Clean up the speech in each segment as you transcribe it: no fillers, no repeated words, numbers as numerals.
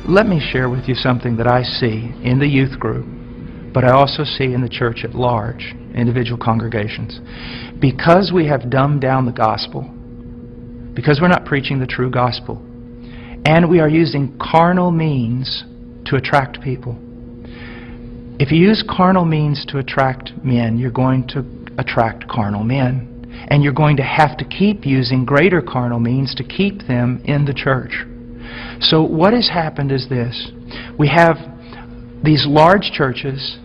Let me share with you something that I see in the youth group, but I also see in the church at large, individual congregations. Because we have dumbed down the gospel, because we're not preaching the true gospel, and we are using carnal means to attract people. If you use carnal means to attract men, you're going to attract carnal men. And you're going to have to keep using greater carnal means to keep them in the church. So what has happened is this. We have these large churches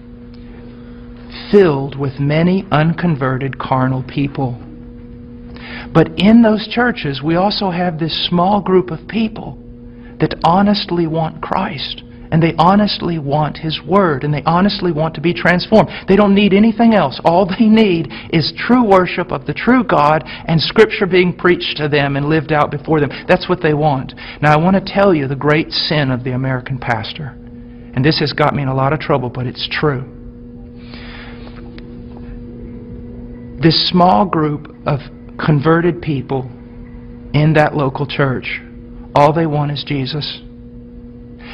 filled with many unconverted carnal people. But in those churches, we also have this small group of people that honestly want Christ. And they honestly want His Word. And they honestly want to be transformed. They don't need anything else. All they need is true worship of the true God and Scripture being preached to them and lived out before them. That's what they want. Now I want to tell you the great sin of the American pastor. And this has got me in a lot of trouble, but it's true. This small group of converted people in that local church, all they want is Jesus.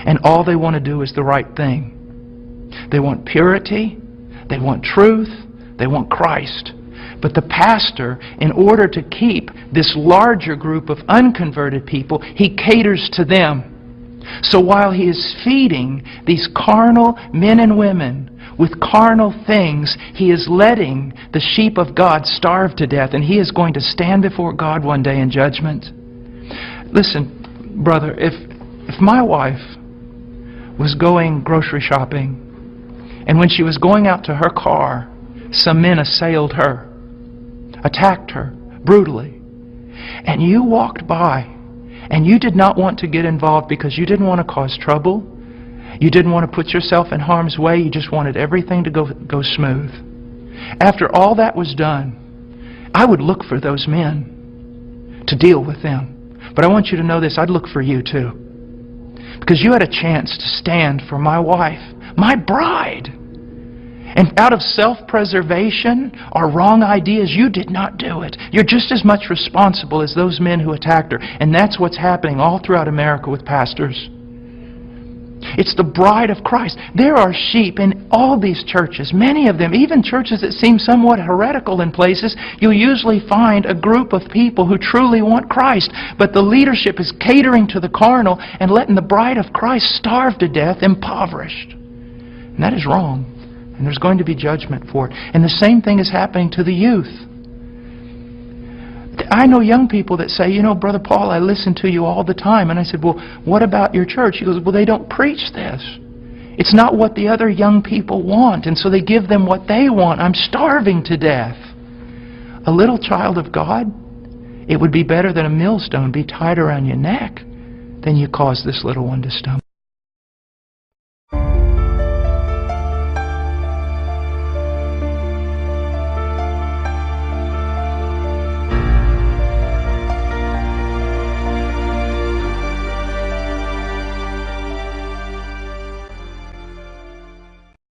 And all they want to do is the right thing. They want purity, they want truth, they want Christ. But the pastor, in order to keep this larger group of unconverted people, he caters to them. So while he is feeding these carnal men and women with carnal things, he is letting the sheep of God starve to death, and he is going to stand before God one day in judgment. Listen, brother, if my wife was going grocery shopping, and when she was going out to her car, some men assailed her, attacked her brutally, and you walked by, and you did not want to get involved because you didn't want to cause trouble, you didn't want to put yourself in harm's way, you just wanted everything to go smooth. After all that was done, I would look for those men to deal with them. But I want you to know this, I'd look for you too. Because you had a chance to stand for my wife, my bride. And out of self-preservation or wrong ideas, you did not do it. You're just as much responsible as those men who attacked her. And that's what's happening all throughout America with pastors. It's the bride of Christ. There are sheep in all these churches, many of them, even churches that seem somewhat heretical in places. You'll usually find a group of people who truly want Christ, but the leadership is catering to the carnal and letting the bride of Christ starve to death, impoverished. And that is wrong. And there's going to be judgment for it. And the same thing is happening to the youth. I know young people that say, you know, Brother Paul, I listen to you all the time. And I said, well, what about your church? He goes, well, they don't preach this. It's not what the other young people want. And so they give them what they want. I'm starving to death. A little child of God, it would be better that a millstone be tied around your neck than you cause this little one to stumble.